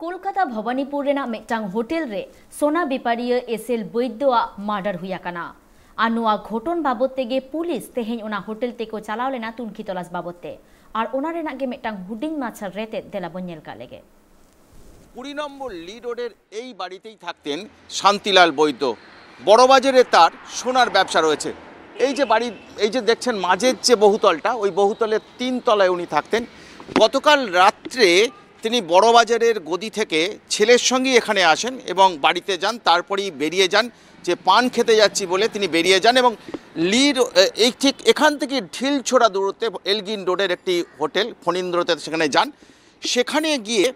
Kolkata Bhawanipur मिट्टांग hotel रे सोना बेपारिया SL बैद्यआ Mardar हुईयाकाना और नोआ घटन बाबद तेगे पुलिस तेहें ओना होटेल तेको चालाव लेना तुनखी तलाश बाबदते और ओना रेनाग गे मिट्टांग हुडिंग माछा रेते देला बन नेल कालेगे 20 নম্বর লি রোডের এই বাড়িতেই থাকতেন শান্তিলাল বৈদ্য। বড়বাজারে তার সোনার ব্যবসা রয়েছে। এই যে বাড়ি এই যে দেখছেন মাঝের যে বহুতলটা ওই বহুতলের 3 তলায় উনি থাকতেন। গতকাল রাত্রে তিনি বড়বাজারের গদি থেকে ছেলের সঙ্গে এখানে আসেন এবং বাড়িতে যান, তারপরেই বেরিয়ে যান যে পান খেতে যাচ্ছি বলে তিনি বেরিয়ে যান এবং এই ঠিক এখান থেকে ঢিলছোড়া দূরত্বে এলগিন রোডের একটি হোটেল ফণীন্দ্রতে সেখানে যান। সেখানে গিয়ে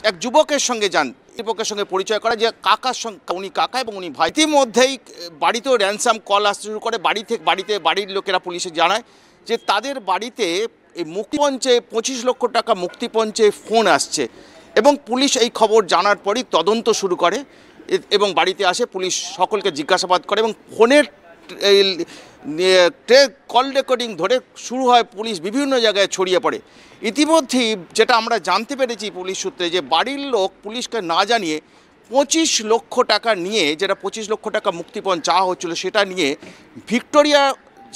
এক যুবকের সঙ্গে যান, যুবকের সঙ্গে পরিচয় করা যে কাকার সঙ্গে উনি কাকা এবং উনি ভাই। ইতিমধ্যেই বাড়িতেও র্যানসাম কল আসতে শুরু করে। বাড়ির লোকেরা পুলিশে জানায় যে তাদের বাড়িতে এই মুক্তিপঞ্চে 25 লক্ষ টাকা মুক্তিপঞ্চে ফোন আসছে এবং পুলিশ এই খবর জানার পরই তদন্ত শুরু করে এবং বাড়িতে আসে। পুলিশ সকলকে জিজ্ঞাসাবাদ করে এবং ফোনের কল রেকর্ডিং ধরে শুরু হয়। পুলিশ বিভিন্ন জায়গায় ছড়িয়ে পড়ে। ইতিমধ্যেই যেটা আমরা জানতে পেরেছি পুলিশ সূত্রে যে বাড়ির লোক পুলিশকে না জানিয়ে 25 লক্ষ টাকা নিয়ে, যেটা 25 লক্ষ টাকা মুক্তিপণ চাওয়া হচ্ছিল সেটা নিয়ে ভিক্টোরিয়া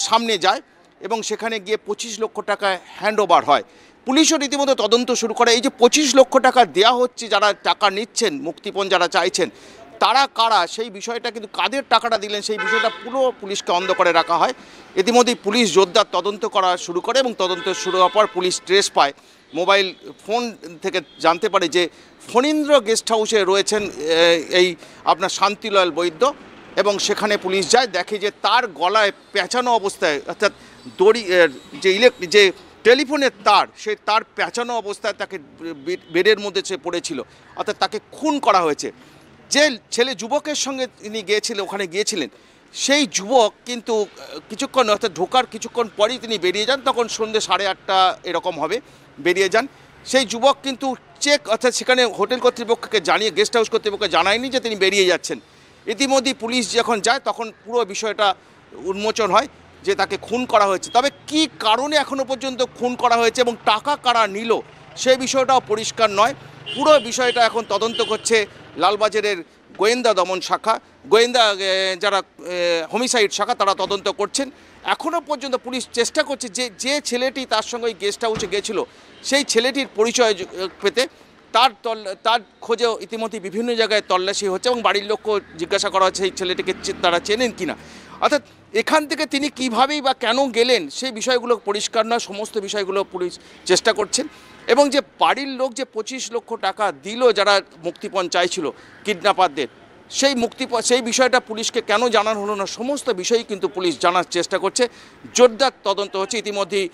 সামনে যায় এবং সেখানে গিয়ে 25 লক্ষ টাকা হ্যান্ড ওভার হয়। পুলিশও রীতিমতো তদন্ত শুরু করে। এই যে 25 লক্ষ টাকা দেওয়া হচ্ছে, যারা টাকা নিচ্ছেন মুক্তিপণ যারা চাইছেন তারা কারা, সেই বিষয়টা কিন্তু কাদের টাকাটা দিলেন সেই বিষয়টা পুরো পুলিশকে অন্ধ করে রাখা হয়। ইতিমধ্যেই পুলিশ জোরদার তদন্ত করা শুরু করে এবং তদন্ত শুরু হওয়ার পর পুলিশ ট্রেস পায়। মোবাইল ফোন থেকে জানতে পারে যে ফণীন্দ্র গেস্ট হাউসে রয়েছেন এই আপনার শান্তিলাল বৈদ্য এবং সেখানে পুলিশ যায়, দেখে যে তার গলায় পেঁচানো অবস্থায়, অর্থাৎ দড়ি যে টেলিফোনের তার, সেই তার পেঁচানো অবস্থায় তাকে বেডের মধ্যে সে পড়েছিল, অর্থাৎ তাকে খুন করা হয়েছে। যে ছেলে যুবকের সঙ্গে তিনি ওখানে গিয়েছিলেন সেই যুবক কিন্তু কিছুক্ষণ, অর্থাৎ ঢোকার কিছুক্ষণ পরেই তিনি বেরিয়ে যান। তখন সন্ধ্যে 8:30 এরকম হবে, বেরিয়ে যান। সেই যুবক কিন্তু অর্থাৎ সেখানে হোটেল কর্তৃপক্ষকে জানিয়ে, গেস্ট হাউস কর্তৃপক্ষকে জানায়নি যে তিনি বেরিয়ে যাচ্ছেন। ইতিমধ্যেই পুলিশ যখন যায় তখন পুরো বিষয়টা উন্মোচন হয় যে তাকে খুন করা হয়েছে। তবে কি কারণে এখনও পর্যন্ত খুন করা হয়েছে এবং টাকা কারা নিল সেই বিষয়টাও পরিষ্কার নয়। পুরো বিষয়টা এখন তদন্ত করছে লালবাজারের গোয়েন্দা দমন শাখা, গোয়েন্দা যারা হোমিসাইড শাখা, তারা তদন্ত করছেন। এখনও পর্যন্ত পুলিশ চেষ্টা করছে যে ছেলেটি তার সঙ্গে গেস্ট হাউসে গিয়েছিল সেই ছেলেটির পরিচয় পেতে তার খোঁজেও ইতিমধ্যে বিভিন্ন জায়গায় তল্লাশি হচ্ছে এবং বাড়ির লোককে জিজ্ঞাসা করা হচ্ছে এই ছেলেটিকে তারা চেনেন কিনা, অর্থাৎ এখান থেকে তিনি কীভাবেই বা কেন গেলেন সেই বিষয়গুলো পরিষ্কার নয়। সমস্ত বিষয়গুলো পুলিশ চেষ্টা করছেন এবং যে বাড়ির লোক যে 25 লক্ষ টাকা দিল যারা মুক্তিপণ চাইছিল কিডন্যাপারদের, সেই বিষয়টা পুলিশকে কেন জানানো হলো না, সমস্ত বিষয়ই কিন্তু পুলিশ জানার চেষ্টা করছে। জোরদার তদন্ত হচ্ছে। ইতিমধ্যেই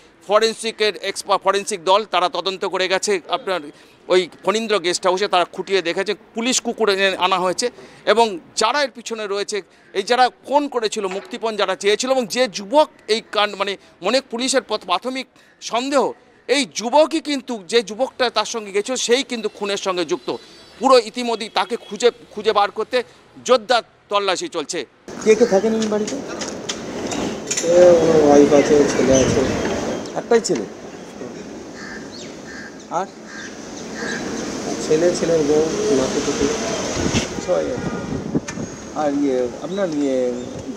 ফরেন্সিক দল তারা তদন্ত করে গেছে আপনার ওই ফণীন্দ্র গেস্ট হাউসে, তারা খুঁটিয়ে দেখেছে, পুলিশ কুকুর আনা হয়েছে এবং যারা এর পিছনে রয়েছে, এই যারা ফোন করেছিল মুক্তিপণ যারা চেয়েছিল এবং যে যুবক এই অনেক পুলিশের প্রাথমিক সন্দেহ এই যুবকই কিন্তু, যে যুবকটা তার সঙ্গে গেছিল সেই কিন্তু খুনের সঙ্গে যুক্ত। পুরো ইতিমধ্যেই তাকে খুঁজে বার করতে জোরদার তল্লাশি চলছে। কে কে থাকেন এই বাড়িতে? ওয়াইফ আছে, ছেলে আছে। একটাই ছেলে? আর ছেলের বউ, নাতি পুতি সবাই আছে। আর আপনার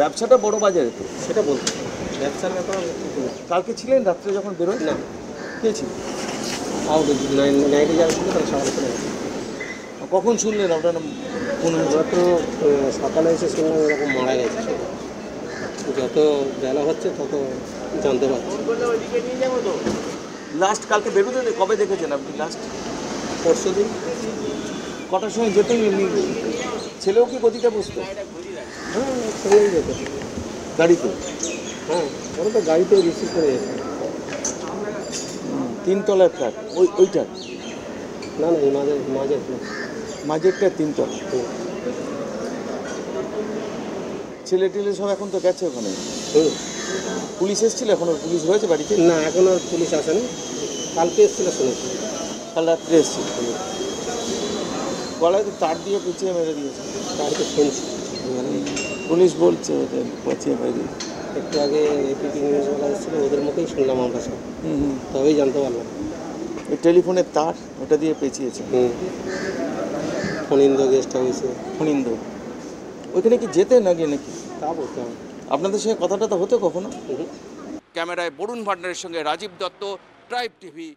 ব্যবসাটা বড় বাজারে তো? সেটা বলতে ব্যবসার ব্যাপার। কালকে ছিলেন রাত্রে যখন বেরোয়? না, কে ছিল? নাইটে যারা ছিল তারা সকালে চলে গেছে। কখন শুনলেন আপনার ফোন হয়েছে? তো সকালে এসে শুনলাম এরকম মারা গেছে। যত বেলা হচ্ছে তত জানতে পারছি। লাস্ট কালকে বেরোতে কবে দেখেছেন আপনি লাস্ট? পরশু দিন। কটার সময় যেতেন এমনি? ছেলেও কি গদিতে বসতো? হ্যাঁ, ছেলেই যেত গাড়িতে? হ্যাঁ, ওরা তো গাড়িতে রিসিভ করে যেত। 3 তলার ফ্ল্যাট ওইটা? না, এই মাঝেরটা 3 তলা। ছেলে টেলে সব এখন তো গেছে ওখানে। পুলিশ এসেছিল? এখনো পুলিশ রয়েছে বাড়িতে? না, এখন আর পুলিশ আসেনি। কালকে এসেছিল শুনেছি। কাল রাত্রে এসেছিল। গলায় তো তার দিয়ে পিছিয়ে মেরে দিয়েছে। গাড়িতে শুনছি পুলিশ বলছে পচিয়ে বাইরে। একটু আগে এপিপি নিউজওয়ালা এসেছিলো, ওদের মুখেই শুনলাম আমরা সব, তবেই জানতে পারলাম। ওই টেলিফোনের তার ওটা দিয়ে পেঁচিয়েছে। ফণীন্দ্র গেস্ট হাউসে। ফণীন্দ্র ওইখানে কি যেতে নাকি নাকি তা বলতে হবে। আপনাদের সঙ্গে কথাটা তো হতো কখনো? ক্যামেরায় বরুণ ভান্ডারের সঙ্গে রাজীব দত্ত, ট্রাইব টিভি।